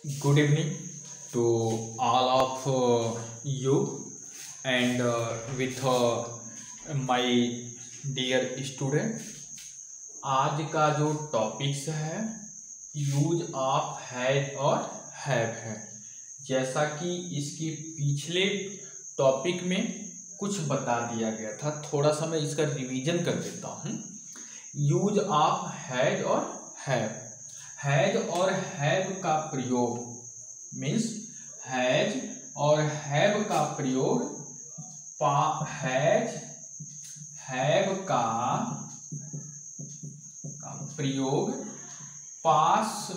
Good evening to all of you and with my dear student. आज का जो topics है यूज ऑफ हैज और हैव है। जैसा कि इसके पिछले टॉपिक में कुछ बता दिया गया था, थोड़ा सा मैं इसका रिवीजन कर देता हूँ। यूज ऑफ हैज और हैव। हैज और हैव का प्रयोग मीन्स हैज और हैव का प्रयोग हैव का प्रयोग पास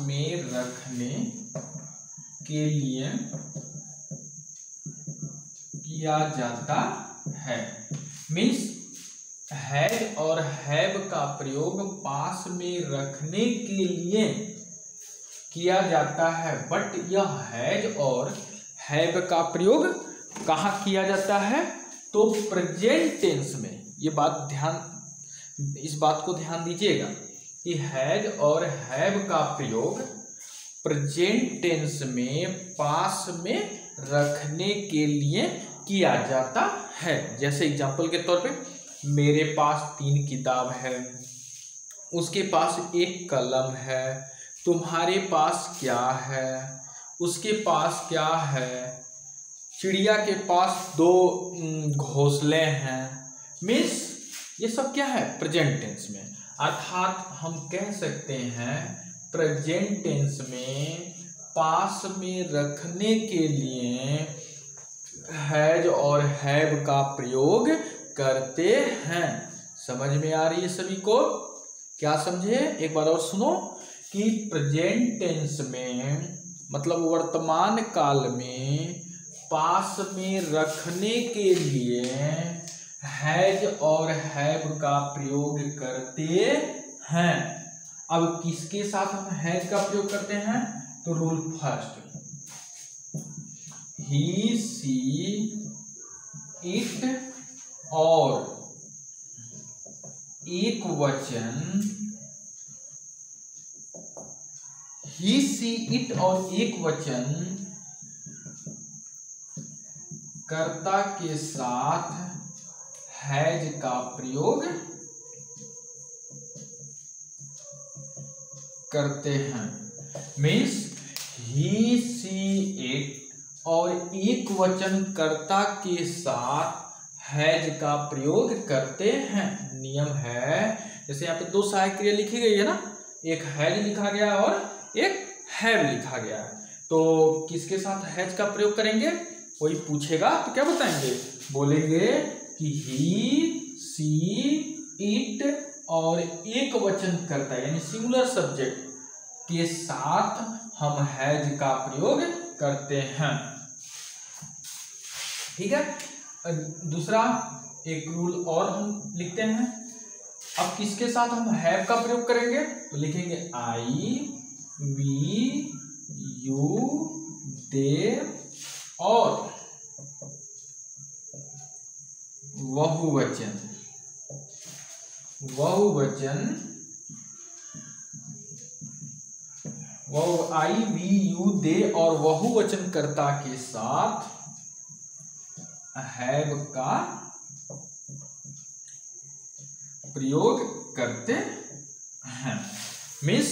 में रखने के लिए किया जाता है। मीन्स हैज और हैव का प्रयोग पास में रखने के लिए किया जाता है, बट यह हैज और हैव का प्रयोग कहाँ किया जाता है? तो प्रेजेंट टेंस में। इस बात को ध्यान दीजिएगा कि हैज और हैव का प्रयोग प्रेजेंट टेंस में पास में रखने के लिए किया जाता है। जैसे एग्जांपल के तौर पे, मेरे पास 3 किताब है, उसके पास 1 कलम है, तुम्हारे पास क्या है, उसके पास क्या है, चिड़िया के पास 2 घोंसले हैं। मीन्स ये सब क्या है? प्रेजेंट टेंस में। अर्थात हम कह सकते हैं प्रेजेंट टेंस में पास में रखने के लिए हैज और हैव का प्रयोग करते हैं। समझ में आ रही है सभी को? क्या समझे? एक बार और सुनो कि प्रेजेंट टेंस में मतलब वर्तमान काल में पास में रखने के लिए हैज और हैव का प्रयोग करते हैं। अब किसके साथ हम हैज का प्रयोग करते हैं? तो rule first, he see it और एक वचन, ही सी इट और एक वचन कर्ता के साथ हैज का प्रयोग करते हैं। मीन्स ही सी इट और एक वचन कर्ता के साथ हैज का प्रयोग करते हैं। नियम है, जैसे यहाँ पे 2 सहायक क्रिया लिखी गई है ना, एक हैज लिखा गया और एक हैव लिखा गया है। तो किसके साथ हैज का प्रयोग करेंगे? कोई पूछेगा तो क्या बताएंगे? बोलेंगे कि ही सी इट और एक वचन कर्ता यानी सिंगुलर सब्जेक्ट के साथ हम हैज का प्रयोग करते हैं। ठीक है। दूसरा एक रूल और हम लिखते हैं। अब किसके साथ हम हैव का प्रयोग करेंगे? तो लिखेंगे आई, वी, यू, दे और बहुवचन आई, वी, यू, दे और बहुवचन कर्ता के साथ हैव का प्रयोग करते हैं। मीन्स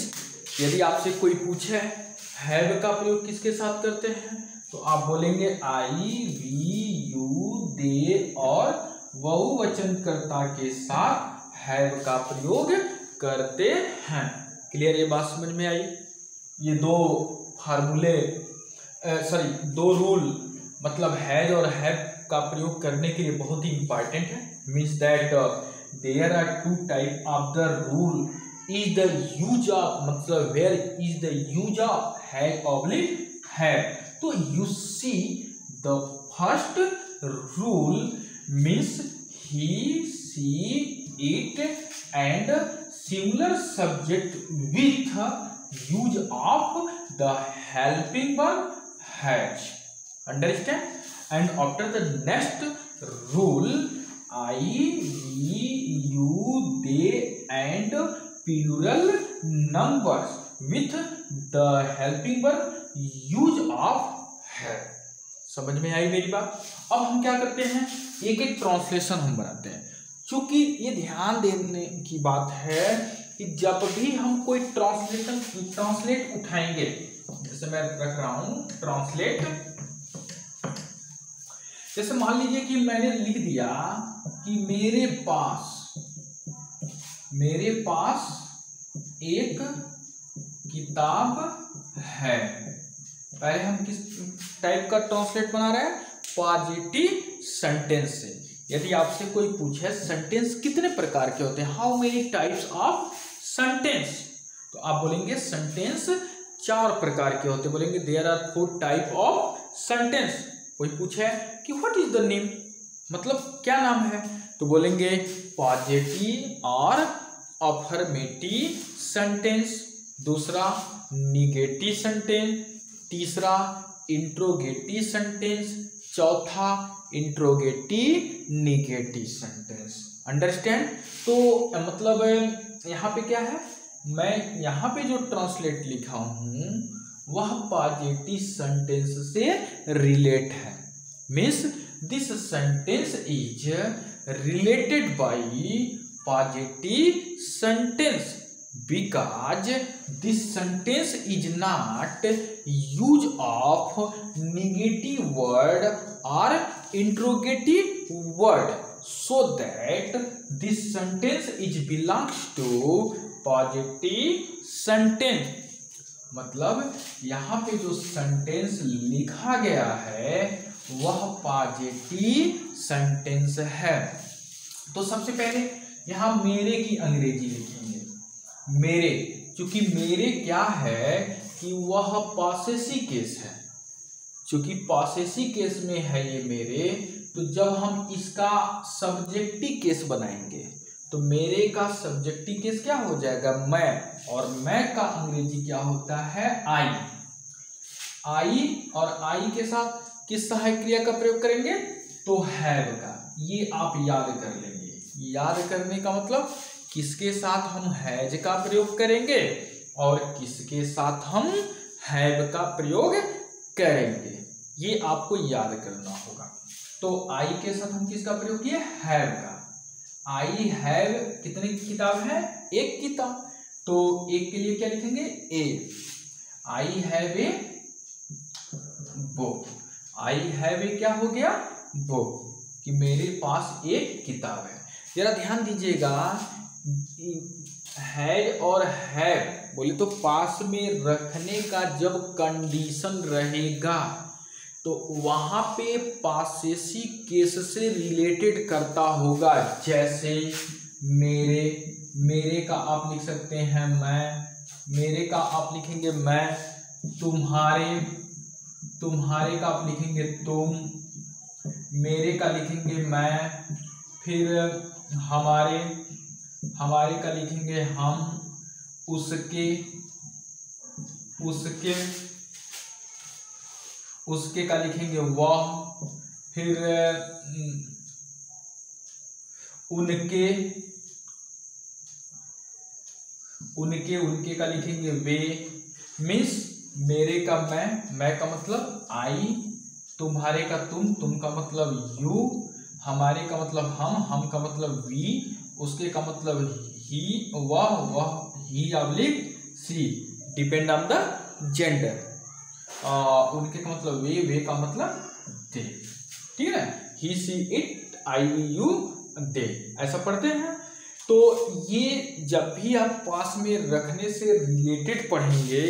यदि आपसे कोई पूछे हैव का प्रयोग किसके साथ करते हैं, तो आप बोलेंगे आई, वी, यू, दे और बहुवचन कर्ता के साथ हैव का प्रयोग करते हैं। क्लियर? ये बात समझ में आई? ये 2 फार्मूले 2 रूल मतलब हैज और हैव का प्रयोग करने के लिए बहुत ही इंपॉर्टेंट है। Means that there are 2 type of the rule is the use of, मतलब where is the use of has oblique have. तो you see the first rule means he, see, it and singular subject with use of the helping verb has. Understand? And after the next rule, I, we, you they and plural numbers with the helping verb use of have. समझ में आई मेरी बात। अब हम क्या करते हैं, एक एक ट्रांसलेशन हम बनाते हैं। क्योंकि ये ध्यान देने की बात है कि जब भी हम कोई ट्रांसलेट उठाएंगे, जैसे मैं रख रहा हूं ट्रांसलेट, जैसे मान लीजिए कि मैंने लिख दिया कि मेरे पास एक किताब है। पहले हम किस टाइप का ट्रांसलेट बना रहे हैं, पॉजिटिव सेंटेंस से। यदि आपसे कोई पूछे सेंटेंस कितने प्रकार के होते हैं, how many types of sentence, तो आप बोलेंगे सेंटेंस 4 प्रकार के होते हैं। बोलेंगे there are 4 type of sentence. कोई पूछे कि व्हाट इज द नेम, मतलब क्या नाम है, तो बोलेंगे पॉजिटिव और अफर्मेटिव सेंटेंस, दूसरा निगेटिव सेंटेंस, तीसरा इंट्रोगेटिव सेंटेंस, चौथा इंट्रोगेटिव निगेटिव सेंटेंस। अंडरस्टैंड। तो मतलब यहाँ पे क्या है, मैं यहाँ पे जो ट्रांसलेट लिखा हूं वह पॉजिटिव सेंटेंस से रिलेट है। Means this sentence is related by positive sentence because this sentence is not use of negative word or interrogative word, so that this sentence is belongs to positive sentence। मतलब यहाँ पे जो sentence लिखा गया है वह positive sentence है। तो सबसे पहले यहाँ मेरे की अंग्रेजी लिखेंगे। मेरे, चूंकि मेरे क्या है कि वह पॉसेसिव केस है, चूंकि पॉसेसिव केस में है ये मेरे, तो जब हम इसका सब्जेक्टिव केस बनाएंगे तो मेरे का सब्जेक्टिव केस क्या हो जाएगा, मैं, और मैं का अंग्रेजी क्या होता है, आई। और आई के साथ किस सहायक क्रिया का प्रयोग करेंगे, तो हैव का। ये आप याद कर लेंगे। याद करने का मतलब किसके साथ हम हैज का प्रयोग करेंगे और किसके साथ हम हैव का प्रयोग करेंगे, ये आपको याद करना होगा। तो आई के साथ हम किसका प्रयोग किए, हैव का। आई हैव कितनी किताब है, एक किताब, तो एक के लिए क्या लिखेंगे, A. I have a book. I have a क्या हो गया, बुक, कि मेरे पास एक किताब है। जरा ध्यान दीजिएगा, हैज और हैव बोले तो पास में रखने का जब कंडीशन रहेगा तो वहां पे पॉसेसिव केस से रिलेटेड करता होगा। जैसे मेरे का आप लिख सकते हैं मैं, मेरे का आप लिखेंगे मैं, तुम्हारे का आप लिखेंगे तुम, मेरे का लिखेंगे मैं, फिर हमारे का लिखेंगे हम, उसके का लिखेंगे वह, फिर उनके का लिखेंगे वे। मीन्स मेरे का मैं का मतलब आई, तुम्हारे का तुम का मतलब यू, हमारे का मतलब हम का मतलब वी, उसके का मतलब ही, वह ही ऑब्लिक सी, डिपेंड ऑन द जेंडर। उनके का मतलब वे का मतलब दे। ठीक है, ही see it, I you they, ऐसा पढ़ते हैं। तो ये जब भी आप पास में रखने से रिलेटेड पढ़ेंगे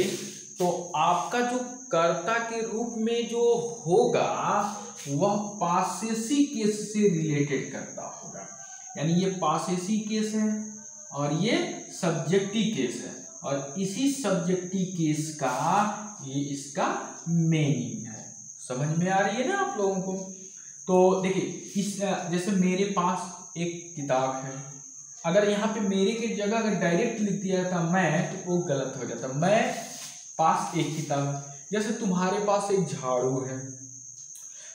तो आपका जो कर्ता के रूप में जो होगा वह पॉसेसिव केस से रिलेटेड करता होगा। यानी ये पॉसेसिव केस है और ये सब्जेक्टिव केस है, और इसी सब्जेक्टिव केस का ये इसका मीनिंग है। समझ में आ रही है ना आप लोगों को। तो देखिए, इस जैसे मेरे पास एक किताब है, अगर यहाँ पे मेरे की जगह अगर डायरेक्ट लिख दिया था मैं, तो वो गलत हो जाता। मैं पास एक किताब, जैसे तुम्हारे पास एक झाड़ू है,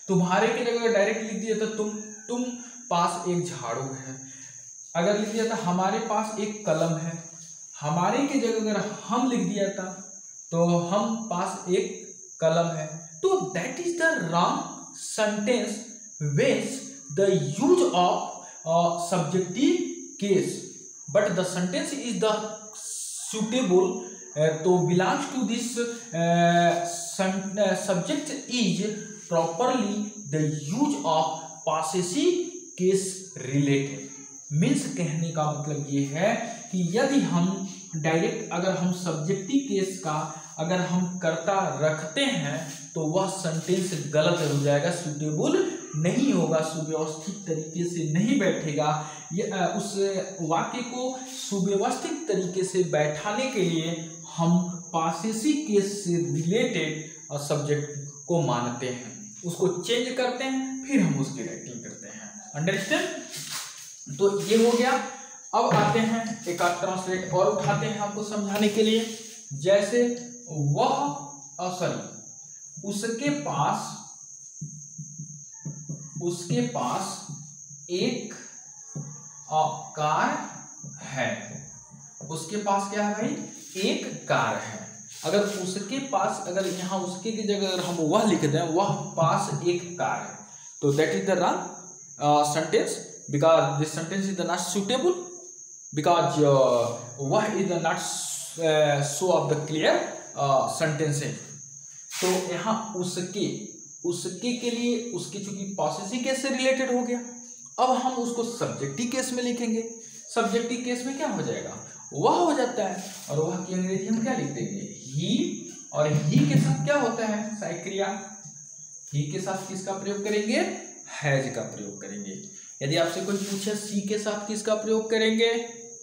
तुम्हारे की जगह डायरेक्ट लिख दिया था तुम पास एक झाड़ू है। अगर लिख दिया था हमारे पास एक कलम है, हमारे की जगह अगर हम लिख दिया था तो हम पास एक कलम है, तो that is the wrong sentence when the use of subjective case but the sentence is the suitable तो belongs to this subject is properly the use of possessive case related means कहने का मतलब ये है कि यदि हम डायरेक्ट अगर हम सब्जेक्टिव केस का अगर हम कर्ता रखते हैं तो वह सेंटेंस गलत हो जाएगा, सुटेबल नहीं होगा, सुव्यवस्थित तरीके से नहीं बैठेगा। उस वाक्य को सुव्यवस्थित तरीके से बैठाने के लिए हम पॉसेसिव केस से रिलेटेड सब्जेक्ट को मानते हैं, उसको चेंज करते हैं, फिर हम उसकी राइटिंग करते हैं। अंडरस्टैंड? तो ये हो गया। अब आते हैं एक ट्रांसलेट और उठाते हैं आपको समझाने के लिए। जैसे वह उसके पास एक कार है। उसके पास क्या है भाई? एक कार है। अगर उसके पास, अगर यहाँ उसके की जगह अगर हम वह लिख दें, वह पास एक कार है, तो that is the wrong sentence because this sentence is the not suitable because वह is the not so of the clear sentences. तो यहाँ उसके के लिए उसके चूंकि पॉसेसिव केस से रिलेटेड हो गया, अब हम उसको सब्जेक्टिव केस में लिखेंगे। सब्जेक्टिव केस में क्या हो जाएगा? वह हो जाता है, और वह की अंग्रेजी हम क्या लिख देंगे? ही। और ही के साथ क्या होता है? सहायक क्रिया। ही के साथ किसका प्रयोग करेंगे? हैज का प्रयोग करेंगे। यदि आपसे कोई पूछे सी के साथ किसका प्रयोग करेंगे,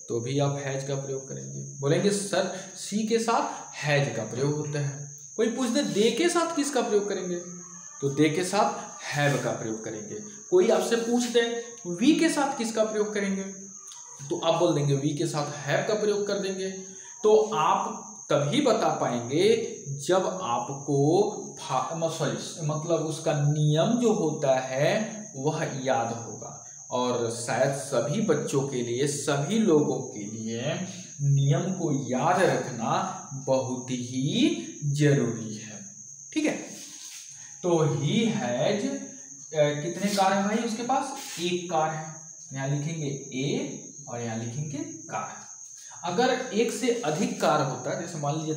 तो भी आप हैज का प्रयोग करेंगे। बोलेंगे सर सी के साथ हैज का प्रयोग होता है। कोई पूछ दे दे के साथ किसका प्रयोग करेंगे, तो दे के साथ हैव का प्रयोग करेंगे। कोई आपसे पूछ दे वी के साथ किसका प्रयोग करेंगे, तो आप बोल देंगे वी के साथ हैव का प्रयोग कर देंगे। तो आप तभी बता पाएंगे जब आपको मतलब उसका नियम जो होता है वह याद होगा। और शायद सभी बच्चों के लिए, सभी लोगों के लिए नियम को याद रखना बहुत ही जरूरी है। ठीक है? तो ही हैज कितने कार है भाई? उसके पास एक कार है। यहाँ लिखेंगे ए और यहाँ लिखेंगे कार। अगर एक से अधिक कार होता है, जैसे मान लीजिए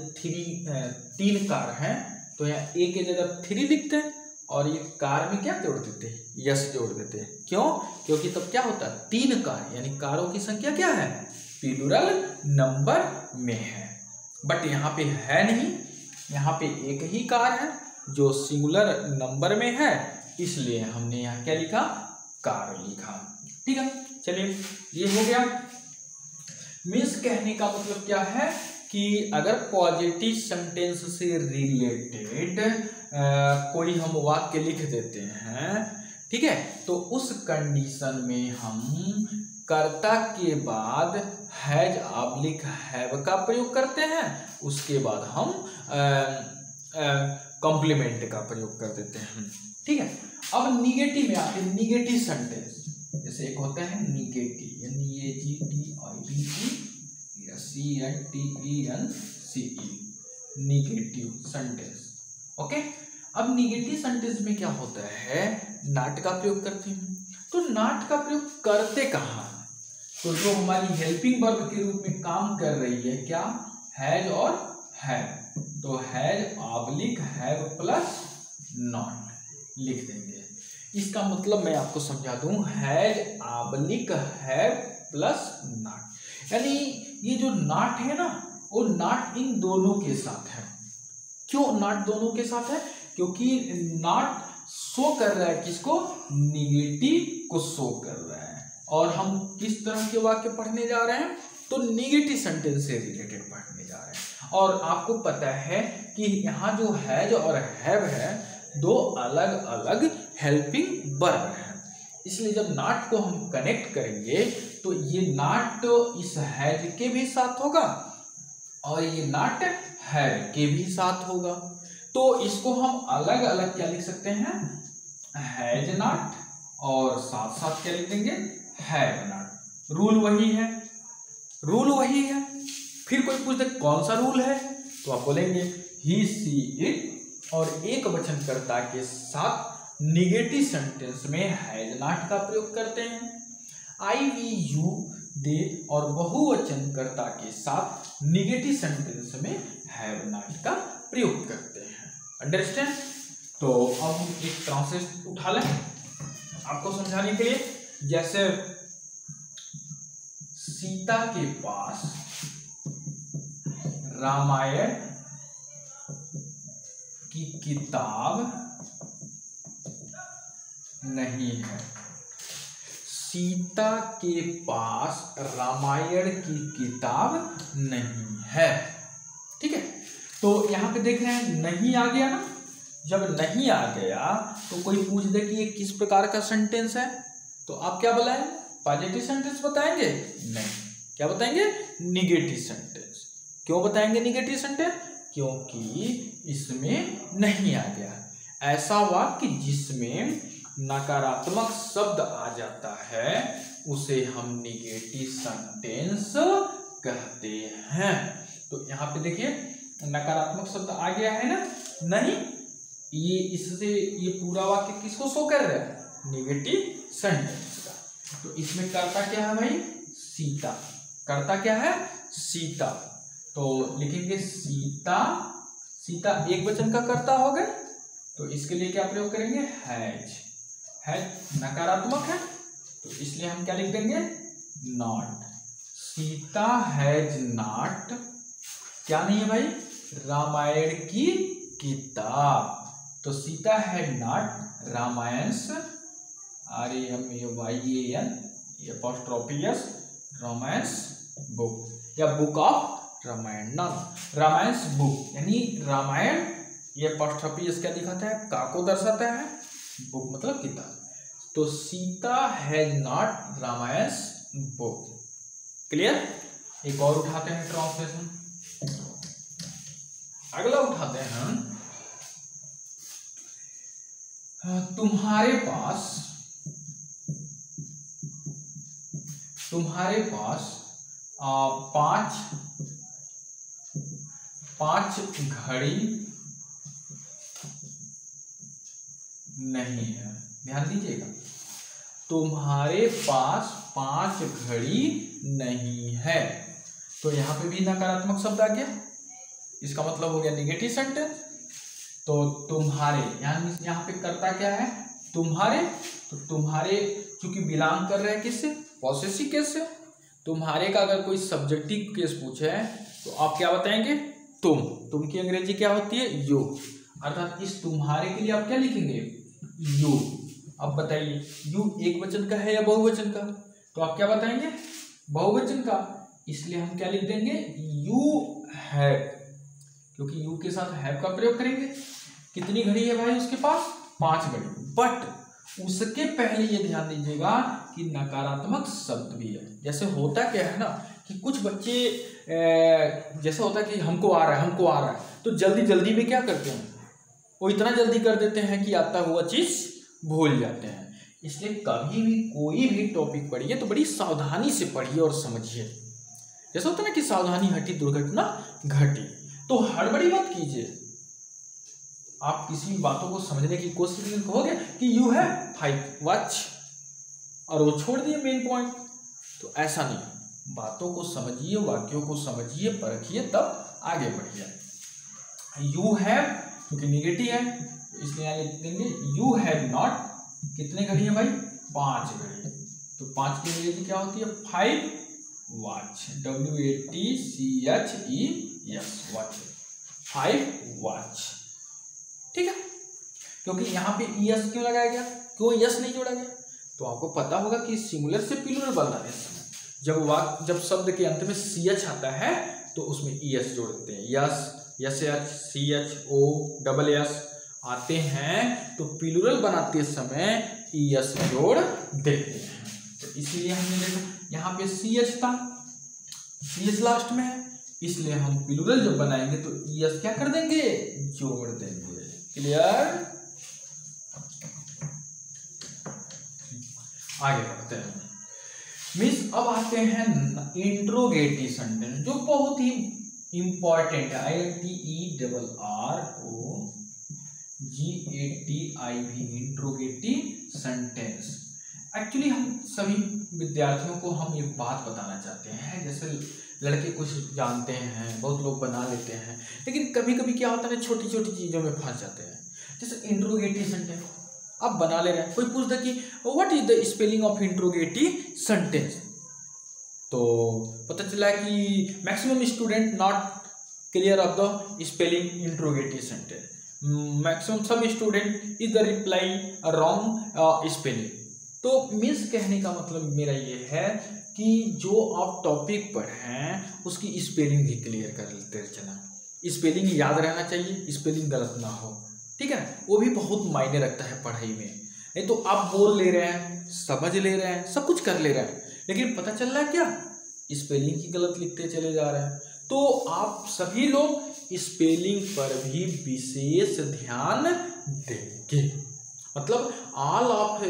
3 कार हैं, तो यहाँ ए के जगह 3 लिखते हैं और ये कार में क्या जोड़ देते हैं? यस जोड़ देते हैं। क्यों? क्योंकि तब क्या होता है? 3 कार, यानी कारों की संख्या क्या है? प्लूरल नंबर में है। बट यहाँ पे है नहीं, यहाँ पे एक ही कार है जो सिंगुलर नंबर में है, इसलिए हमने यहाँ क्या लिखा? कार लिखा। ठीक है, चलिए ये हो गया। मीन्स कहने का मतलब क्या है कि अगर पॉजिटिव सेंटेंस से रिलेटेड कोई हम वाक्य लिख देते हैं, ठीक है, तो उस कंडीशन में हम कर्ता के बाद हैज ऑब्लिक हैव का प्रयोग करते हैं, उसके बाद हम कॉम्प्लीमेंट का प्रयोग कर देते हैं। ठीक है, अब निगेटिव में आते हैं। निगेटिव सेंटेंस जैसे एक होता है निगेटिव, निगेटिव सेंटेंस। ओके, अब निगेटिव सेंटेंस में क्या होता है? नॉट का प्रयोग करते हैं। तो नॉट का प्रयोग करते कहाँ? तो जो हमारी हेल्पिंग वर्ब के रूप में काम कर रही है क्या? हैज और हैव। तो has oblique have plus not लिख देंगे। इसका मतलब मैं आपको समझा दूं, has oblique have plus not, यानी ये जो नॉट है ना, वो नॉट इन दोनों के साथ है। क्यों नॉट दोनों के साथ है? क्योंकि नॉट शो कर रहा है किसको? निगेटिव को शो कर रहा है। और हम किस तरह के वाक्य पढ़ने जा रहे हैं? तो निगेटिव सेंटेंस से रिलेटेड पढ़ने जा रहे हैं। और आपको पता है कि यहाँ जो हैज और हैव है, 2 अलग अलग हेल्पिंग वर्ब है। इसलिए जब नॉट को हम कनेक्ट करेंगे तो ये नॉट इस हैज के भी साथ होगा और ये नॉट हैव के भी साथ होगा। तो इसको हम अलग अलग क्या लिख सकते हैं? हैज नॉट, और साथ साथ क्या लिख देंगे? Have not. रूल वही है, रूल वही है। फिर कोई पूछ दे कौन सा रूल है, तो आप बोलेंगे ही सी इट, और एक वचनकर्ता के साथ निगेटिव सेंटेंस में हैज नॉट का प्रयोग करते हैं। आई वी यू दे और बहुवचनकर्ता के साथ निगेटिव सेंटेंस में हैव नॉट का प्रयोग करते हैं। अंडरस्टैंड? तो अब हम एक ट्रांसलेट उठा लें आपको समझाने के लिए। जैसे सीता के पास रामायण की किताब नहीं है। सीता के पास रामायण की किताब नहीं है। ठीक है, तो यहां पे देख रहे हैं नहीं आ गया ना। जब नहीं आ गया तो कोई पूछ दे कि ये किस प्रकार का सेंटेंस है, तो आप क्या बताएं? पॉजिटिव सेंटेंस बताएंगे? नहीं, क्या बताएंगे? Negative sentence. क्यों बताएंगे निगेटिव सेंटेंस? क्योंकि इसमें नहीं आ गया। ऐसा वाक्य जिसमें नकारात्मक शब्द आ जाता है उसे हम निगेटिव सेंटेंस कहते हैं। तो यहाँ पे देखिए नकारात्मक शब्द आ गया है ना, नहीं, ये इससे ये पूरा वाक्य किसको शो कर रहा है? निगेटिव सेंटेंस का। तो इसमें कर्ता क्या है भाई? सीता। कर्ता क्या है? सीता। तो लिखेंगे सीता। सीता एक वचन का कर्ता हो गए, तो इसके लिए क्या प्रयोग करेंगे? हैज। हैज नकारात्मक है, तो इसलिए हम क्या लिख देंगे? नॉट। सीता हैज नॉट क्या नहीं है भाई? रामायण की किताब। तो Sita had not Ramayana's RAMAYAN apostrophe s romance book या बुक ऑफ रामायण, ना रामायण्स बुक, यानी रामायण ये एपोस्ट्रोफियस क्या दिखाता है? का को दर्शाता है, बुक मतलब किताब। तो Sita has not Ramayana's book. Clear? एक और उठाते हैं ट्रांसलेशन। अगला उठाते हैं तुम्हारे पास पांच घड़ी नहीं है। ध्यान दीजिएगा, तुम्हारे पास 5 घड़ी नहीं है। तो यहां पे भी नकारात्मक शब्द आ गया, इसका मतलब हो गया निगेटिव सेंटेंस। तो तुम्हारे यहाँ पे कर्ता क्या है? तुम्हारे। तो तुम्हारे चूंकि बिलोंग कर रहे हैं किससे? पॉसेसिव केस से। तुम्हारे का अगर कोई सब्जेक्टिव केस पूछे तो आप क्या बताएंगे? तुम की अंग्रेजी क्या होती है? यू। अर्थात इस तुम्हारे के लिए आप क्या लिखेंगे? यू। अब बताइए यू एक वचन का है या बहुवचन का? तो आप क्या बताएंगे? बहुवचन का। इसलिए हम क्या लिख देंगे? यू हैव, क्योंकि यू के साथ हैव का प्रयोग करेंगे। कितनी घड़ी है भाई उसके पास? 5 घड़ी। बट उसके पहले ये ध्यान दीजिएगा कि नकारात्मक शब्द भी है। जैसे होता क्या है ना कि कुछ बच्चे जैसे होता है कि हमको आ रहा है, तो जल्दी जल्दी में क्या करते हैं? वो इतना जल्दी कर देते हैं कि आता हुआ चीज भूल जाते हैं। इसलिए कभी भी कोई भी टॉपिक पढ़िए तो बड़ी सावधानी से पढ़िए और समझिए। जैसा होता है ना कि सावधानी हटी दुर्घटना घटी। तो हड़बड़ी मत कीजिए। आप किसी भी बातों को समझने की कोशिश करोगे कि यू है 5 वॉच और वो छोड़ दिए मेन पॉइंट, तो ऐसा नहीं। बातों को समझिए, वाक्यों को समझिए, परखिए, तब आगे बढ़िए। यू हैव क्योंकि निगेटिव है, तो इसलिए यहाँ लिख देंगे यू हैव नॉट। कितने घड़ी है भाई? 5 घड़ी। तो 5 की अंग्रेजी क्या होती है? 5 वॉच। WATCHES watch. 5 वॉच। ठीक है, क्योंकि यहाँ पे ES क्यों लगाया गया? क्यों यस नहीं जोड़ा गया? तो आपको पता होगा कि सिंगुलर से प्लूरल बनाने समय जब शब्द के अंत में CH आता है तो उसमें ES जोड़ देते हैं। Yes, SH, CH, O, SS आते हैं तो प्लूरल बनाते समय ES जोड़ देते हैं। तो इसीलिए हमने देखा यहाँ पे CH था, CH लास्ट में है, इसलिए हम प्लूरल जब बनाएंगे तो ES क्या कर देंगे? जोड़ देंगे। क्लियर? आगे बढ़ते हैं। मीन्स अब आते हैं इंट्रोगेटिव सेंटेंस, जो बहुत ही इंपॉर्टेंट है। INTERROGATIV interrogative sentence. एक्चुअली हम सभी विद्यार्थियों को हम एक बात बताना चाहते हैं, जैसे लड़के कुछ जानते हैं, बहुत लोग बना लेते हैं, लेकिन कभी कभी क्या होता है, छोटी छोटी चीज़ों में फंस जाते हैं। जैसे इंट्रोगेटिव सेंटेंस आप बना ले रहे हैं, कोई पूछता कि what is the spelling of interrogative sentence, तो पता चला कि maximum student not clear of the spelling interrogative sentence, maximum सब student is the reply wrong spelling. तो मीन्स कहने का मतलब मेरा ये है कि जो आप टॉपिक पढ़ें उसकी स्पेलिंग भी क्लियर कर लेते चलना, स्पेलिंग याद रहना चाहिए, स्पेलिंग गलत ना हो, ठीक है, वो भी बहुत मायने रखता है पढ़ाई में। नहीं तो आप बोल ले रहे हैं, समझ ले रहे हैं, सब कुछ कर ले रहे हैं, लेकिन पता चल रहा है क्या, स्पेलिंग ही गलत लिखते चले जा रहे हैं। तो आप सभी लोग स्पेलिंग पर भी विशेष ध्यान देंगे। मतलब ऑल ऑफ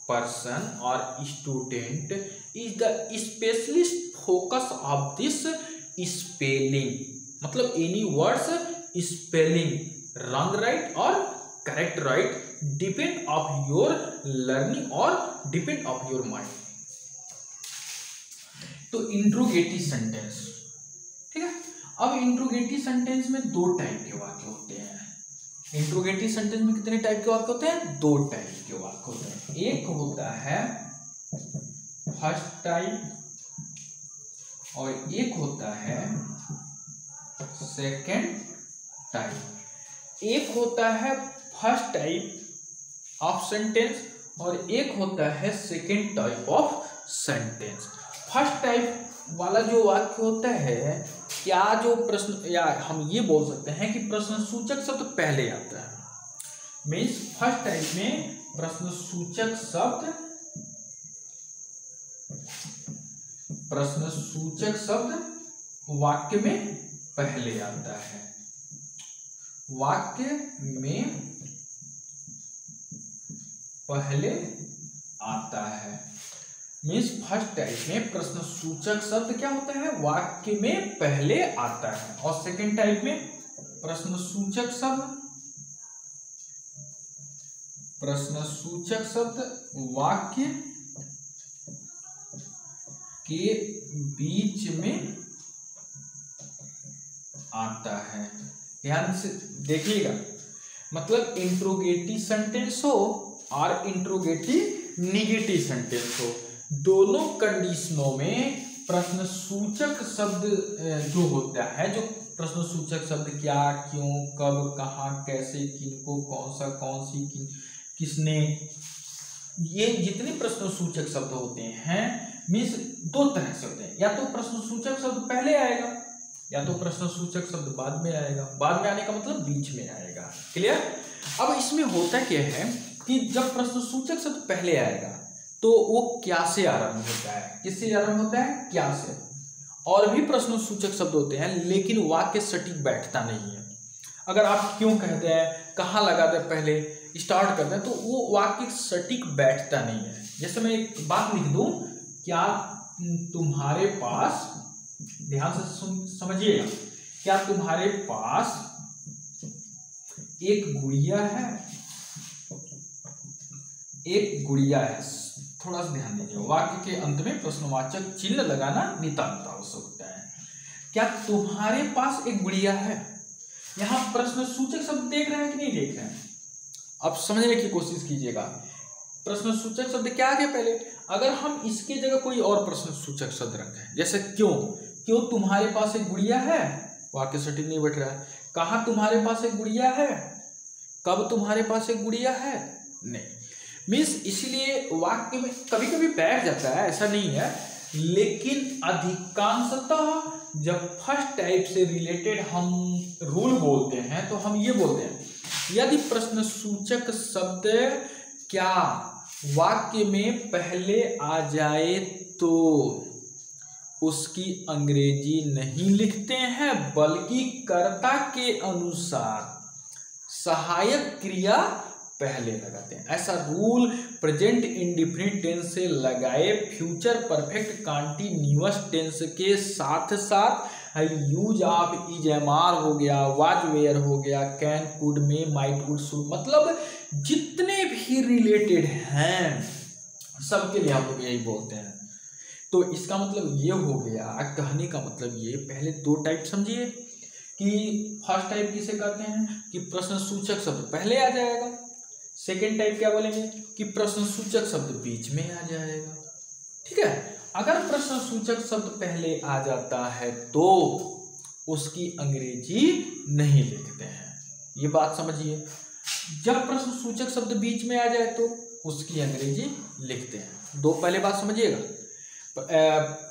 पर्सन और student is the specialist focus of this spelling. मतलब any words spelling wrong right और correct right depend of your learning और डिपेंड ऑफ योर माइंड। तो इंट्रोगेटिव सेंटेंस, ठीक है। अब इंट्रोगेटिव सेंटेंस में दो टाइप के वाक्य होते हैं। इंट्रोगेटिव सेंटेंस में कितने टाइप के वाक्य होते हैं? दो टाइप के वाक्य होते हैं। एक होता है फर्स्ट टाइप और एक होता है सेकेंड टाइप। एक होता है फर्स्ट टाइप ऑफ सेंटेंस और एक होता है second type of sentence. First type वाला जो वाक्य होता है, क्या जो प्रश्न, या हम ये बोल सकते हैं कि प्रश्न सूचक शब्द पहले आता है। मीन्स फर्स्ट टाइप में प्रश्न सूचक शब्द वाक्य में पहले आता है, वाक्य में पहले आता है। मीन्स फर्स्ट टाइप में प्रश्न सूचक शब्द क्या होता है? वाक्य में पहले आता है। और सेकेंड टाइप में प्रश्न सूचक शब्द वाक्य के बीच में आता है। ध्यान से देखिएगा, मतलब इंट्रोगेटिव सेंटेंस हो और इंट्रोगेटिव निगेटिव सेंटेंस हो, दोनों कंडीशनों में प्रश्न सूचक शब्द जो होता है, जो प्रश्न सूचक शब्द क्या, क्यों, कब, कहाँ, कैसे, किनको, कौन सा, कौन सी, किसने, ये जितने प्रश्न सूचक शब्द होते हैं मीन्स दो तरह से होते हैं। या तो प्रश्न सूचक शब्द पहले आएगा या तो प्रश्न सूचक शब्द बाद में आएगा। बाद में आने का मतलब बीच में आएगा। क्लियर? अब इसमें होता क्या है कि जब प्रश्न सूचक शब्द पहले आएगा तो वो क्या से आरंभ होता है? किससे आरंभ होता है? क्या से। और भी प्रश्न सूचक शब्द होते हैं लेकिन वाक्य सटीक बैठता नहीं है। अगर आप क्यों कहते हैं, कहाँ लगाते हैं, पहले स्टार्ट करते हैं, तो वो वाक्य सटीक बैठता नहीं है। जैसे मैं एक बात लिख दूं, क्या तुम्हारे पास, ध्यान से समझिएगा, क्या तुम्हारे पास एक गुड़िया है? एक गुड़िया है। थोड़ा सा ध्यान दीजिए, वाक्य के अंत में प्रश्नवाचक चिन्ह लगाना नितांत आवश्यक है। क्या तुम्हारे पास एक गुड़िया है? यहां प्रश्न सूचक शब्द देख रहे हैं कि नहीं देख रहे हैं? अब समझने की कोशिश कीजिएगा। प्रश्न सूचक शब्द क्या आ गया पहले? अगर हम इसके जगह कोई और प्रश्न सूचक शब्द रखें, जैसे क्यों तुम्हारे पास एक गुड़िया है, वाक्य सटीक नहीं बैठ रहा है। कहाँ तुम्हारे पास एक गुड़िया है? कब तुम्हारे पास एक गुड़िया है? नहीं। मीन्स इसलिए वाक्य में कभी कभी बैठ जाता है, ऐसा नहीं है, लेकिन अधिकांशतः जब फर्स्ट टाइप से रिलेटेड हम रूल बोलते हैं तो हम ये बोलते हैं, यदि प्रश्न सूचक शब्द क्या वाक्य में पहले आ जाए तो उसकी अंग्रेजी नहीं लिखते हैं, बल्कि कर्ता के अनुसार सहायक क्रिया पहले लगाते हैं। ऐसा रूल प्रेजेंट इंडिफिनिट टेंस से लगाए फ्यूचर परफेक्ट कंटीन्यूअस टेंस के साथ साथ use of is am are हो गया, वाज वेयर हो गया, कैन कुड में, माइट वुड शुड, मतलब जितने भी रिलेटेड हैं सबके लिए हम लोग यही बोलते हैं। तो इसका मतलब ये हो गया, कहने का मतलब ये, पहले दो टाइप समझिए कि फर्स्ट टाइप किसे कहते हैं कि प्रश्न सूचक शब्द पहले आ जाएगा। सेकेंड टाइप क्या बोलेंगे कि प्रश्न सूचक शब्द बीच में आ जाएगा। ठीक है, अगर प्रश्न सूचक शब्द पहले आ जाता है तो उसकी अंग्रेजी नहीं लिखते हैं, ये बात समझिए। जब प्रश्न सूचक शब्द बीच में आ जाए तो उसकी अंग्रेजी लिखते हैं। दो पहले बात समझिएगा,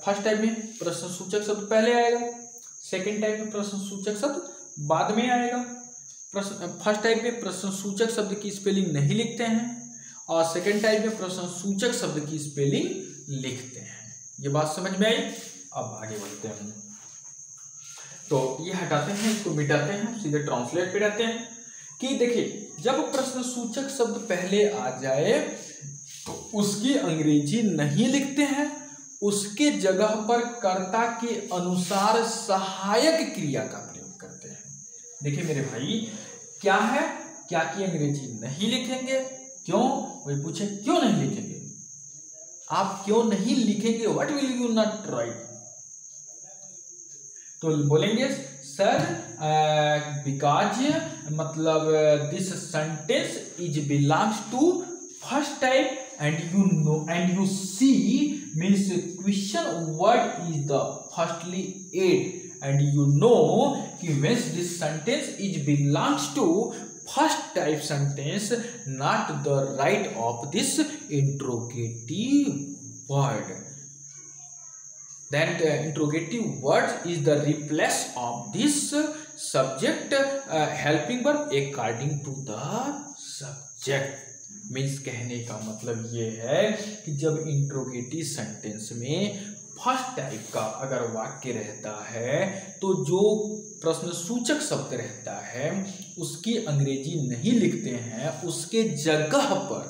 फर्स्ट टाइप में प्रश्न सूचक शब्द पहले आएगा, सेकेंड टाइप में प्रश्न सूचक शब्द बाद में आएगा। फर्स्ट टाइप में प्रश्न सूचक शब्द की स्पेलिंग नहीं लिखते हैं और सेकेंड टाइप में प्रश्न सूचक शब्द की स्पेलिंग लिखते हैं। ये बात समझ में आई? अब आगे बढ़ते हैं। तो ये हटाते हैं, इसको मिटाते हैं, सीधे ट्रांसलेट पे रहते हैं कि देखिए जब प्रश्न सूचक शब्द पहले आ जाए तो उसकी अंग्रेजी नहीं लिखते हैं, उसके जगह पर कर्ता के अनुसार सहायक क्रिया का प्रयोग करते हैं। देखिए मेरे भाई, क्या है, क्या की अंग्रेजी नहीं लिखेंगे? क्यों? वही पूछे क्यों नहीं लिखेंगे? आप क्यों नहीं लिखेंगे? What will you not write? तो बोलेंगे सर बिकॉज, मतलब this sentence is belongs to first type and you know and you see means question what is the firstly aid and you know कि when this sentence is belongs to first type sentence not the right of this interrogative word, then the interrogative word is the replace of this subject helping verb according to the subject। Means कहने का मतलब ये है कि जब interrogative sentence में first type का अगर वाक्य रहता है तो जो प्रश्न सूचक शब्द रहता है उसकी अंग्रेजी नहीं लिखते हैं, उसके जगह पर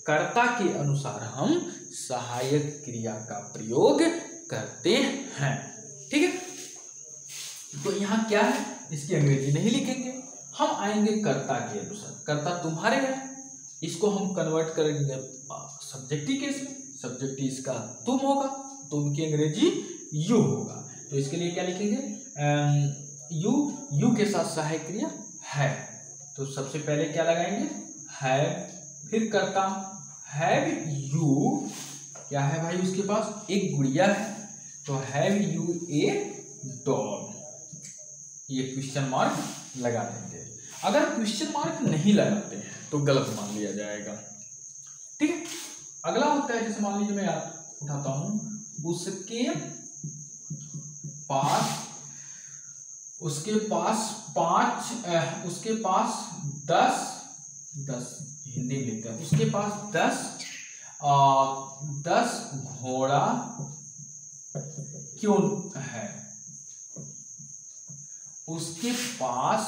कर्ता के अनुसार हम सहायक क्रिया का प्रयोग करते हैं। ठीक है, तो यहाँ क्या है, इसकी अंग्रेजी नहीं लिखेंगे, हम आएंगे कर्ता के अनुसार। कर्ता तुम्हारे हैं, इसको हम कन्वर्ट करेंगे सब्जेक्टिव केस में, सब्जेक्टिव इसका तुम होगा, तुम की अंग्रेजी यू होगा। तो इसके लिए क्या लिखेंगे, यू के साथ सहायक क्रिया है। तो सबसे पहले क्या लगाएंगे, है, फिर कर्ता हैव यू, क्या है भाई उसके पास एक गुड़िया है, तो हैव यू ए डॉग, ये क्वेश्चन मार्क लगा देंगे। अगर क्वेश्चन मार्क नहीं लगाते हैं तो गलत मान लिया जाएगा। ठीक है, अगला होता है, जैसे मान लीजिए मैं उठाता हूं, उसके पास 10 हिंदी में लिखते हैं, उसके पास 10 घोड़ा क्यों है, उसके पास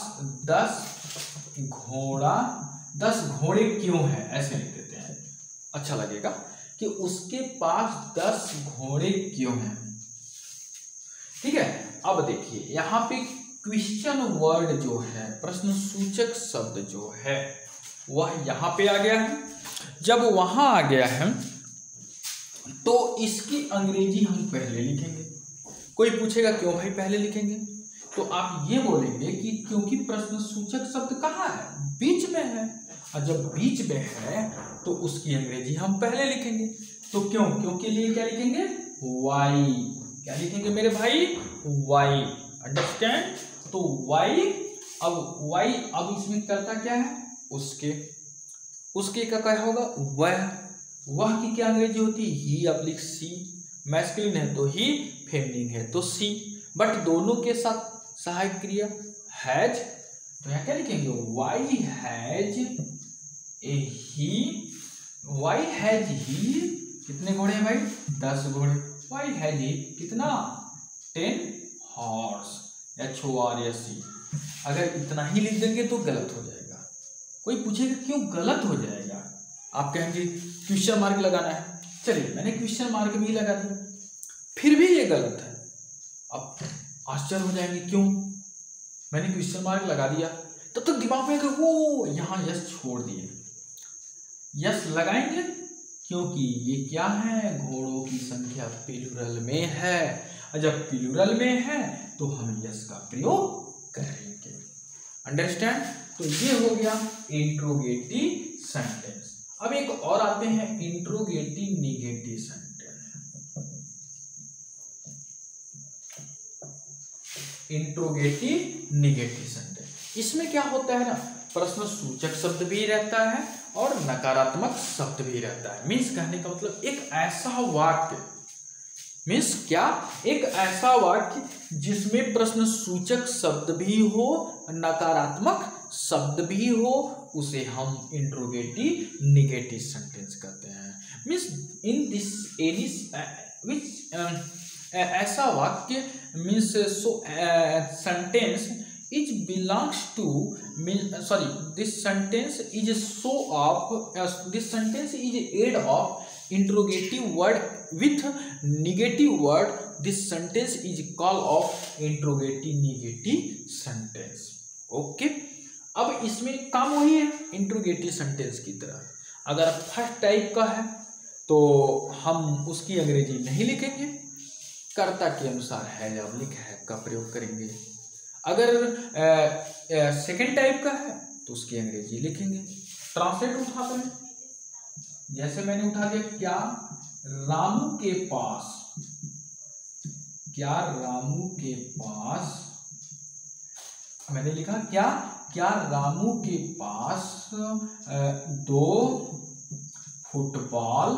10 घोड़े क्यों हैं, ऐसे लिख देते हैं, अच्छा लगेगा कि उसके पास 10 घोड़े क्यों हैं। ठीक है, अब देखिए यहाँ पे क्वेश्चन वर्ड जो है, प्रश्न सूचक शब्द जो है वह यहाँ पे आ गया है। जब वहां आ गया है तो इसकी अंग्रेजी हम पहले लिखेंगे। कोई पूछेगा क्यों भाई पहले लिखेंगे, तो आप ये बोलेंगे कि क्योंकि प्रश्न सूचक शब्द कहाँ है, बीच में है, और जब बीच में है तो उसकी अंग्रेजी हम पहले लिखेंगे। तो क्यों के लिए क्या लिखेंगे, वाई, क्या लिखेंगे मेरे भाई, वाई, अंडरस्टैंड। तो वाई, अब इसमें करता क्या है, उसके का क्या होगा, वह की क्या अंग्रेजी होती है, ही अप्लिक सी, मैस्कुलिन है तो ही, फेमिनिन है तो सी, बट दोनों के साथ सहायक क्रिया हैज, तो यहाँ क्या लिखेंगे, वाई हैज ही, कितने घोड़े हैं भाई, 10 घोड़े, वाई हैज ही कितना, 10 हॉर्स, HORS। अगर इतना ही लिख देंगे तो गलत हो जाएगा, कोई पूछेगा क्यों गलत हो जाएगा, आप कहेंगे क्वेश्चन मार्क लगाना है, चलिए मैंने क्वेश्चन मार्क भी लगा दिया, फिर भी ये गलत है। अब आश्चर्य हो जाएंगे क्यों, मैंने क्वेश्चन मार्क लगा दिया, तब तक दिमाग में वो यहाँ यस छोड़ दिए, यस लगाएंगे क्योंकि ये क्या है, घोड़ों की संख्या प्लूरल में है, और जब प्लूरल में है तो हम यस का प्रयोग करेंगे। अंडरस्टैंड? तो ये हो गया इंट्रोगेटिव सेंटेंस। अब एक और आते हैं interrogative negative sentence. Interrogative negative sentence, इसमें क्या होता है ना, प्रश्न सूचक शब्द भी रहता है और नकारात्मक शब्द भी रहता है। मीन्स कहने का मतलब एक ऐसा वाक्य, मीन्स क्या, एक ऐसा वाक्य जिसमें प्रश्न सूचक शब्द भी हो, नकारात्मक शब्द भी हो, उसे हम इंट्रोगेटिव निगेटिव सेंटेंस कहते हैं। Means in this any which ऐसा वाक्य means so sentence is belongs to this sentence is so of this sentence is aid of interrogative word with negative word. This sentence is call of interrogative negative sentence. Okay, अब इसमें काम वही है interrogative sentence की तरह। अगर first type का है तो हम उसकी अंग्रेजी नहीं लिखेंगे, कर्ता के अनुसार है या लिख है का प्रयोग करेंगे। अगर सेकेंड टाइप का है तो उसकी अंग्रेजी लिखेंगे। ट्रांसलेट उठाते हैं, जैसे मैंने उठा दिया, क्या रामू के पास, क्या रामू के पास, मैंने लिखा क्या रामू के पास 2 फुटबॉल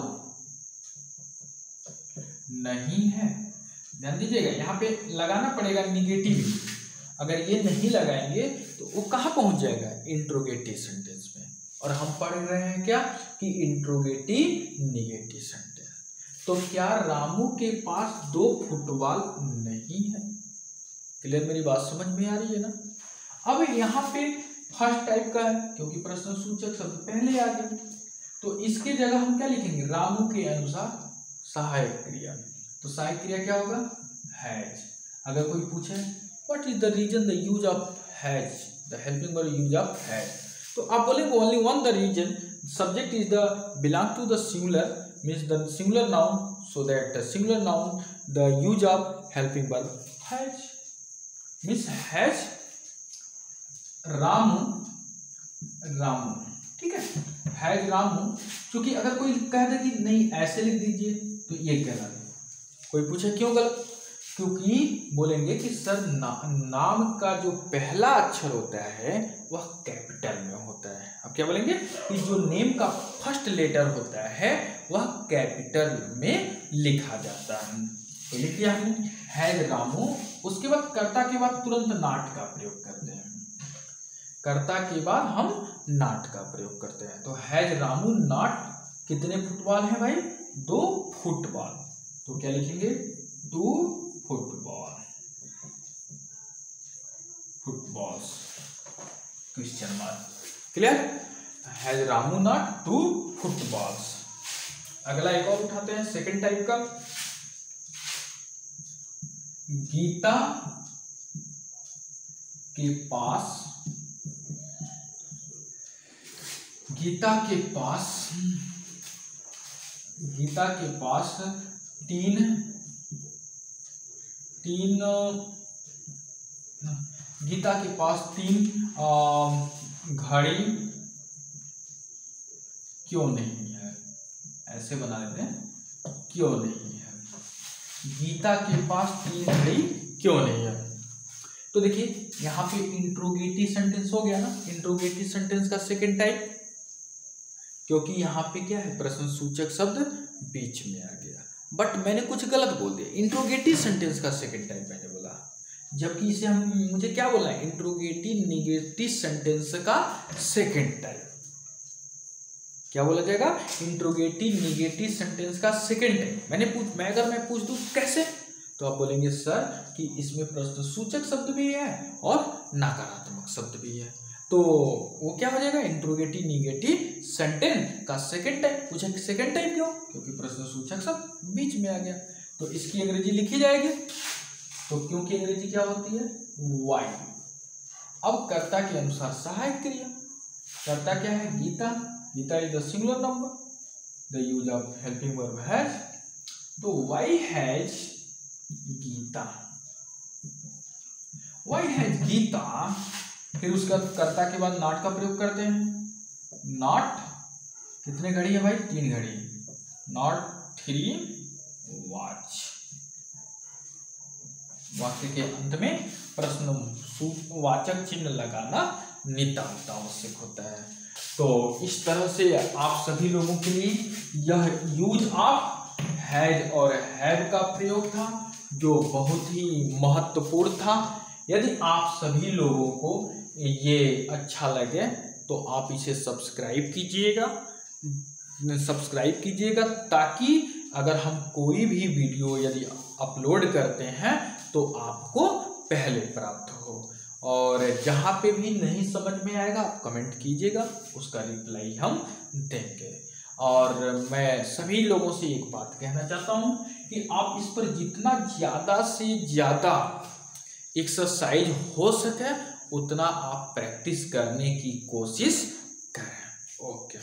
नहीं है। ध्यान दीजिएगा, यहाँ पे लगाना पड़ेगा निगेटिव, अगर ये नहीं लगाएंगे तो वो कहाँ पहुंच जाएगा, इंट्रोगेटिव सेंटेंस में। और हम पढ़ रहे हैं क्या कि इंट्रोगेटिव निगेटिव सेंटेंस। तो क्या रामू के पास 2 फुटबॉल नहीं है। क्लियर, मेरी बात समझ में आ रही है ना। अब यहाँ पे फर्स्ट टाइप का है क्योंकि प्रश्न सूचक शब्द पहले आ गए, तो इसके जगह हम क्या लिखेंगे, रामू के अनुसार सहायक क्रिया। तो सहायक क्रिया क्या होगा, हैज। अगर कोई पूछे what is the reason the use of has, the helping verb use of has, तो आप बोलेंगे only one the reason, subject is the belong to the singular, means the singular noun, so that the singular noun the use of helping verb has, means has Ramu, ठीक है, has Ramu. क्योंकि अगर कोई कह दे कि नहीं ऐसे लिख दीजिए तो ये गलत है। कोई पूछे क्यों गलत, क्योंकि बोलेंगे कि सर नाम का जो पहला अक्षर होता है वह कैपिटल में होता है। अब क्या बोलेंगे कि जो नेम का फर्स्ट लेटर होता है वह कैपिटल में लिखा जाता है। तो लिख दिया हमने हैज रामू। उसके बाद कर्ता के बाद तुरंत नाट का प्रयोग करते हैं, कर्ता के बाद हम नाट का प्रयोग करते हैं। तो हैज रामू नॉट, कितने फुटबॉल है भाई, 2 फुटबॉल। तो क्या लिखेंगे, 2 football, footballs, question mark. Clear, has Ramu not 2 footballs. अगला एक और उठाते हैं सेकंड टाइप का, गीता के पास, गीता के पास 3 गीता के पास 3 घड़ी क्यों नहीं है, ऐसे बना लेते हैं, क्यों नहीं है, गीता के पास 3 घड़ी क्यों नहीं है। तो देखिए यहाँ पे इंट्रोगेटिव सेंटेंस हो गया ना, इंट्रोगेटिव सेंटेंस का सेकंड टाइप, क्योंकि यहाँ पे क्या है, प्रश्न सूचक शब्द बीच में आ गया। बट मैंने कुछ गलत बोल दिया, इंट्रोगेटिव सेंटेंस का सेकंड टाइप मैंने बोला, जबकि इसे हम, मुझे क्या बोलना है, इंट्रोगेटिव निगेटिव सेंटेंस का सेकंड टाइप। क्या बोला जाएगा, इंट्रोगेटिव निगेटिव सेंटेंस का सेकंड टाइप। अगर मैं पूछ दूं कैसे, तो आप बोलेंगे सर कि इसमें प्रश्न सूचक शब्द भी है और नकारात्मक शब्द भी है। तो वो क्या हो जाएगा, इंट्रोगेटिव निगेटिव सेंटेंस का सेकंड टाइप। पूछा कि सेकंड टाइप क्यों, क्योंकि प्रश्न सूचक सब बीच में आ गया। तो इसकी अंग्रेजी लिखी जाएगी। तो क्योंकि अंग्रेजी क्या होती है, वाई। अब कर्ता के अनुसार सहायक क्रिया। कर्ता क्या है, Gita. Gita is the singular number, the use of helping verb has. तो why has Gita, why has Gita. फिर उसका कर्ता के बाद नॉट का प्रयोग करते हैं। नॉट कितने घड़ी है भाई, 3 घड़ी। Not 3 watch. वाक्य के अंत में प्रश्नवाचक चिन्ह लगाना नितांत आवश्यक होता है। तो इस तरह से आप सभी लोगों के लिए यह यूज ऑफ हैज और हैव का प्रयोग था, जो बहुत ही महत्वपूर्ण था। यदि आप सभी लोगों को ये अच्छा लगे तो आप इसे सब्सक्राइब कीजिएगा, ताकि अगर हम कोई भी वीडियो यदि अपलोड करते हैं तो आपको पहले प्राप्त हो। और जहाँ पे भी नहीं समझ में आएगा आप कमेंट कीजिएगा, उसका रिप्लाई हम देंगे। और मैं सभी लोगों से एक बात कहना चाहता हूँ कि आप इस पर जितना ज़्यादा से ज़्यादा एक्सरसाइज हो सके उतना आप प्रैक्टिस करने की कोशिश करें। ओके।